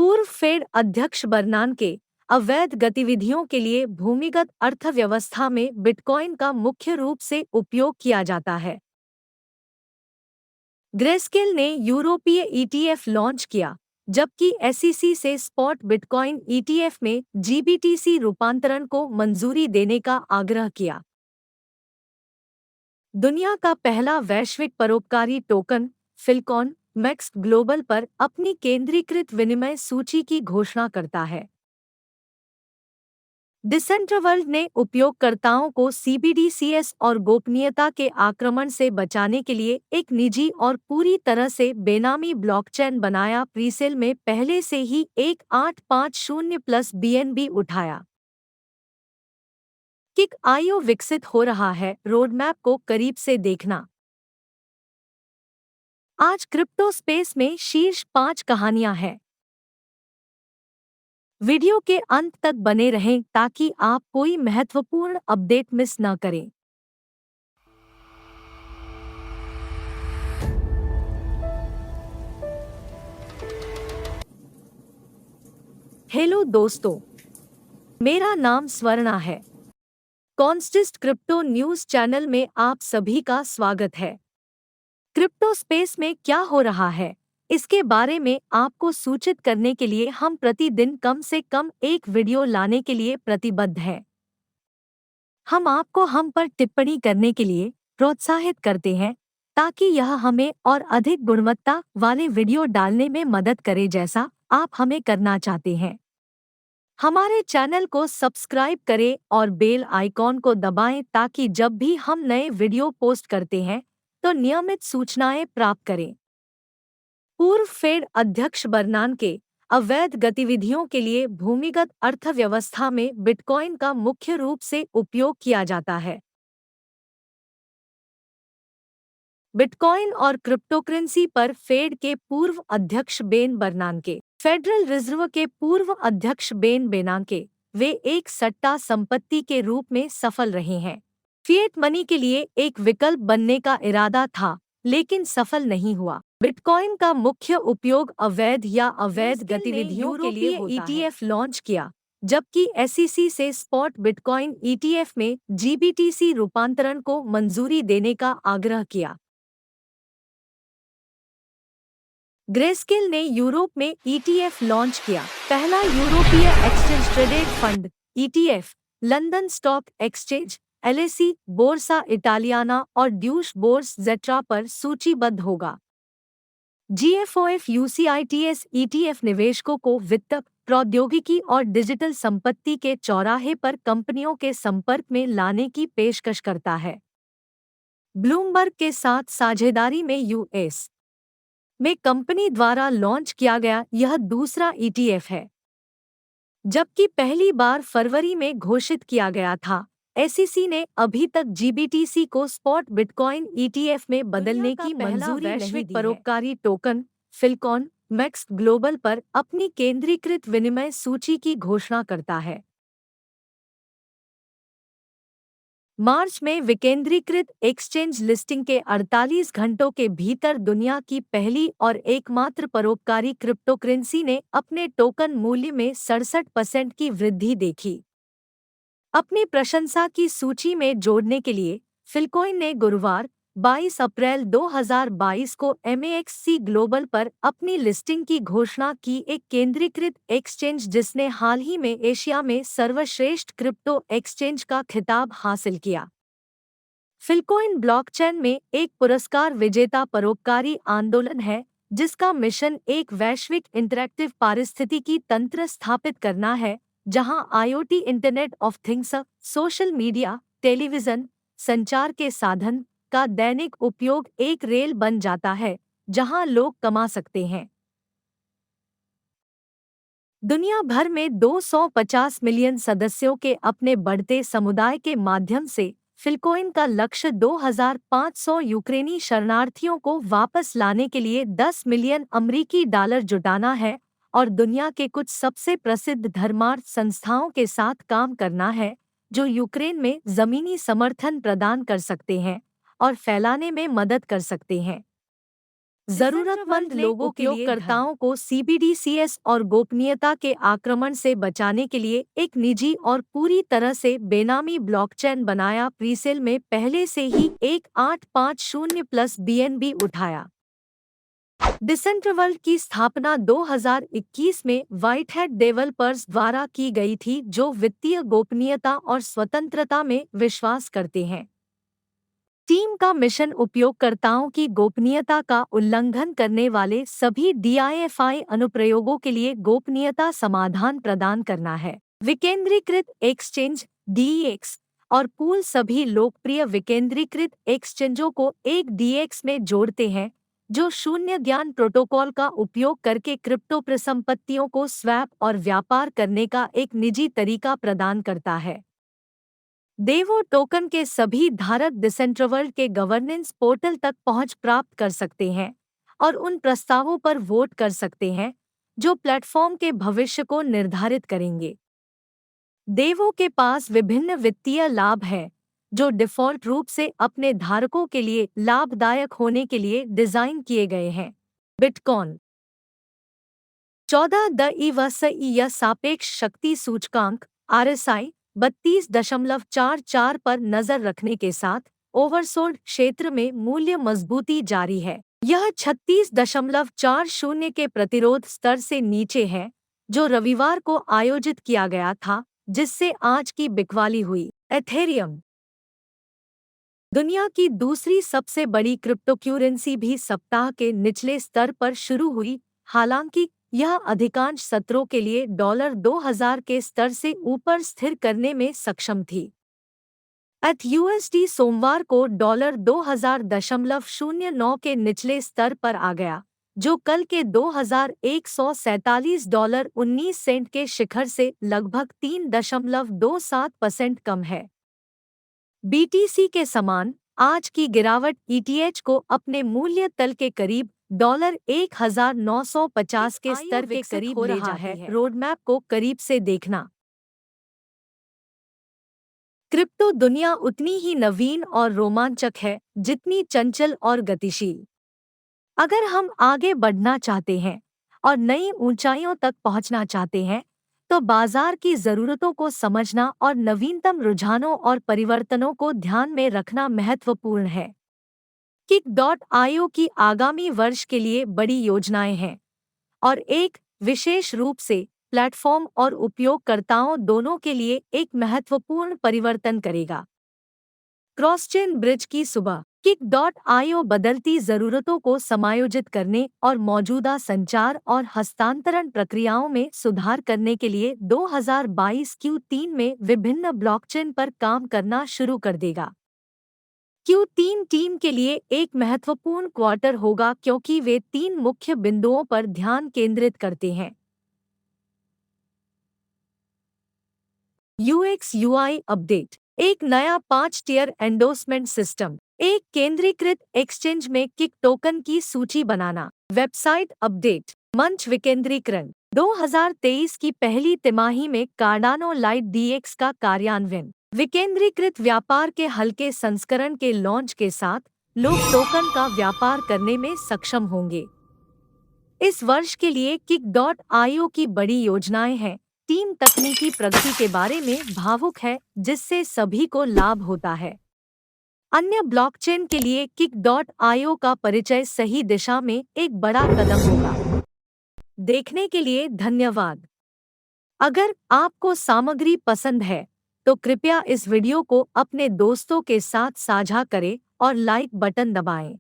पूर्व फेड अध्यक्ष बर्नानके अवैध गतिविधियों के लिए भूमिगत अर्थव्यवस्था में बिटकॉइन का मुख्य रूप से उपयोग किया जाता है। ग्रेस्केल ने यूरोपीय ईटीएफ लॉन्च किया, जबकि एसईसी से स्पॉट बिटकॉइन ईटीएफ में जीबीटीसी रूपांतरण को मंजूरी देने का आग्रह किया। दुनिया का पहला वैश्विक परोपकारी टोकन फिलकॉन मैक्स ग्लोबल पर अपनी केंद्रीकृत विनिमय सूची की घोषणा करता है। डिसेंट्रवर्ल्ड ने उपयोगकर्ताओं को सीबीडीसीएस और गोपनीयता के आक्रमण से बचाने के लिए एक निजी और पूरी तरह से बेनामी ब्लॉकचेन बनाया। प्रीसेल में पहले से ही 1850 बीएनबी उठाया। किक आईओ विकसित हो रहा है, रोडमैप को करीब से देखना। आज क्रिप्टो स्पेस में शीर्ष 5 कहानियां हैं। वीडियो के अंत तक बने रहें ताकि आप कोई महत्वपूर्ण अपडेट मिस न करें। हेलो दोस्तों, मेरा नाम स्वर्णा है। कॉन्स्टिस्ट क्रिप्टो न्यूज़ चैनल में आप सभी का स्वागत है। क्रिप्टो स्पेस में क्या हो रहा है, इसके बारे में आपको सूचित करने के लिए हम प्रतिदिन कम से कम एक वीडियो लाने के लिए प्रतिबद्ध हैं। हम आपको हम पर टिप्पणी करने के लिए प्रोत्साहित करते हैं ताकि यह हमें और अधिक गुणवत्ता वाले वीडियो डालने में मदद करे, जैसा आप हमें करना चाहते हैं। हमारे चैनल को सब्सक्राइब करें और बेल आइकॉन को दबाएं ताकि जब भी हम नए वीडियो पोस्ट करते हैं तो नियमित सूचनाएं प्राप्त करें। पूर्व फेड अध्यक्ष बर्नानके अवैध गतिविधियों के लिए भूमिगत अर्थव्यवस्था में बिटकॉइन का मुख्य रूप से उपयोग किया जाता है। बिटकॉइन और क्रिप्टोकरेंसी पर फेड के पूर्व अध्यक्ष बेन बर्नानके, फेडरल रिजर्व के पूर्व अध्यक्ष बेन बेर्नानके, वे एक सट्टा संपत्ति के रूप में सफल रहे हैं। फिएट मनी के लिए एक विकल्प बनने का इरादा था, लेकिन सफल नहीं हुआ। बिटकॉइन का मुख्य उपयोग अवैध या अवैध गतिविधियों के लिए ईटीएफ लॉन्च किया, जबकि एसईसी से स्पॉट बिटकॉइन ईटीएफ में जीबीटीसी रूपांतरण को मंजूरी देने का आग्रह किया। ग्रेस्केल ने यूरोप में ईटीएफ लॉन्च किया। पहला यूरोपीय exchange traded fund ETF London stock exchange, LAC, bursa इटालियाना और ड्यूश बोर्स जेट्रा पर सूचीबद्ध होगा। जीएफओएफ यूसीआईटीएस ईटीएफ निवेशकों को वित्त, प्रौद्योगिकी और डिजिटल संपत्ति के चौराहे पर कंपनियों के संपर्क में लाने की पेशकश करता है। ब्लूमबर्ग के साथ साझेदारी में यूएस में कंपनी द्वारा लॉन्च किया गया यह दूसरा ईटीएफ है, जबकि पहली बार फरवरी में घोषित किया गया था। एसईसी ने अभी तक जीबीटीसी को स्पॉट बिटकॉइन ईटीएफ में बदलने की मंजूरी नहीं दी है। परोपकारी टोकन फिलकॉन मैक्स ग्लोबल पर अपनी केंद्रीकृत विनिमय सूची की घोषणा करता है। मार्च में विकेंद्रीकृत एक्सचेंज लिस्टिंग के 48 घंटों के भीतर दुनिया की पहली और एकमात्र परोपकारी क्रिप्टोकरेंसी ने अपने टोकन मूल्य में 67% की वृद्धि देखी। अपनी प्रशंसा की सूची में जोड़ने के लिए फिलकॉइन ने गुरुवार 22 अप्रैल 2022 को एमएएक्सी ग्लोबल पर अपनी लिस्टिंग की घोषणा की, एक केंद्रीकृत एक्सचेंज जिसने हाल ही में एशिया में सर्वश्रेष्ठ क्रिप्टो एक्सचेंज का खिताब हासिल किया। फिलकॉइन ब्लॉकचेन में एक पुरस्कार विजेता परोपकारी आंदोलन है जिसका मिशन एक वैश्विक इंटरैक्टिव पारिस्थितिकी तंत्र स्थापित करना है, जहां IoT, internet of things, social media, television, संचार के साधन का दैनिक उपयोग एक रेल बन जाता है जहां लोग कमा सकते हैं। दुनिया भर में 250 मिलियन सदस्यों के अपने बढ़ते समुदाय के माध्यम से फिलकॉइन का लक्ष्य 2500 यूक्रेनी शरणार्थियों को वापस लाने के लिए 10 मिलियन अमरीकी डॉलर जुटाना है और दुनिया के कुछ सबसे प्रसिद्ध धर्मार्थ संस्थाओं के साथ काम करना है जो यूक्रेन में जमीनी समर्थन प्रदान कर सकते हैं और फैलाने में मदद कर सकते हैं। जरूरतमंद लोगों के उपयोगकर्ताओं को CBDCs और गोपनीयता के आक्रमण से बचाने के लिए एक निजी और पूरी तरह से बेनामी ब्लॉकचेन बनाया। प्रीसेल में पहले से ही 1850 BNB उठाया। डिसेंट्रवर्ल्ड की स्थापना 2021 में व्हाइटहेड डेवलपर्स द्वारा की गई थी, जो वित्तीय गोपनीयता और स्वतंत्रता में विश्वास करते हैं। टीम का मिशन उपयोगकर्ताओं की गोपनीयता का उल्लंघन करने वाले सभी DIFI अनुप्रयोगों के लिए गोपनीयता समाधान प्रदान करना है। विकेंद्रीकृत एक्सचेंज DEX और पूल सभी लोकप्रिय विकेंद्रीकृत एक्सचेंजों को एक DEX में जोड़ते हैं, जो शून्य ज्ञान प्रोटोकॉल का उपयोग करके क्रिप्टो परिसंपत्तियों को स्वैप और व्यापार करने का एक निजी तरीका प्रदान करता है। देवो टोकन के सभी धारक डिसेंट्रवर्ल्ड के गवर्नेंस पोर्टल तक पहुंच प्राप्त कर सकते हैं और उन प्रस्तावों पर वोट कर सकते हैं जो प्लेटफॉर्म के भविष्य को निर्धारित करेंगे। देवो के पास विभिन्न वित्तीय लाभ हैं जो डिफ़ॉल्ट रूप से अपने धारकों के लिए लाभदायक होने के लिए डिज़ाइन किए गए हैं। बिटकॉइन 14 द सापेक्ष शक्ति सूचकांक RSI 32.44 पर नजर रखने के साथ ओवरसोल्ड क्षेत्र में मूल्य मजबूती जारी है। यह 36.40 के प्रतिरोध स्तर से नीचे है, जो रविवार को आयोजित किया गया था, जिससे आज की बिकवाली हुई। एथेरियम दुनिया की दूसरी सबसे बड़ी क्रिप्टोकरेंसी भी सप्ताह के निचले स्तर पर शुरू हुई, हालांकि यह अधिकांश सत्रों के लिए $2000 के स्तर से ऊपर स्थिर करने में सक्षम थी। ETH/USD सोमवार को $2009 के निचले स्तर पर आ गया, जो कल के $2147.19 के शिखर से लगभग 3.27% कम है। BTC के समान आज की गिरावट ETH को अपने मूल्य तल के करीब $1950 के स्तर के करीब ले जा है। रोडमैप को करीब से देखना। क्रिप्टो दुनिया उतनी ही नवीन और रोमांचक है जितनी चंचल और गतिशील। अगर हम आगे बढ़ना चाहते हैं और नई ऊंचाइयों तक पहुंचना चाहते हैं, तो बाजार की जरूरतों को समझना और नवीनतम रुझानों और परिवर्तनों को ध्यान में रखना महत्वपूर्ण है। Kick.io की आगामी वर्ष के लिए बड़ी योजनाएं हैं और एक विशेष रूप से प्लेटफॉर्म और उपयोगकर्ताओं दोनों के लिए एक महत्वपूर्ण परिवर्तन करेगा। क्रॉसचेन ब्रिज की सुबह Kick.io बदलती ज़रूरतों को समायोजित करने और मौजूदा संचार और हस्तांतरण प्रक्रियाओं में सुधार करने के लिए 2022 Q3 में विभिन्न ब्लॉकचेन पर काम करना शुरू कर देगा। Q3 टीम के लिए एक महत्वपूर्ण क्वार्टर होगा क्योंकि वे 3 मुख्य बिंदुओं पर ध्यान केंद्रित करते हैं। UX UI अपडेट, एक नया 5 टियर एंडोर्समेंट सिस्टम, एक केंद्रीकृत एक्सचेंज में किक टोकन की सूची बनाना, वेबसाइट अपडेट, मंच विकेंद्रीकरण। 2023 की पहली तिमाही में कार्डानो लाइट DX का कार्यान्वयन। विकेंद्रीकृत व्यापार के हल्के संस्करण के लॉन्च के साथ लोग टोकन का व्यापार करने में सक्षम होंगे। इस वर्ष के लिए Kick.io की बड़ी योजनाएं हैं। टीम तकनीकी प्रगति के बारे में भावुक है, जिससे सभी को लाभ होता है। अन्य ब्लॉकचेन के लिए Kick.io का परिचय सही दिशा में एक बड़ा कदम होगा। देखने के लिए धन्यवाद। अगर आपको सामग्री पसंद है तो कृपया इस वीडियो को अपने दोस्तों के साथ साझा करें और लाइक बटन दबाएं।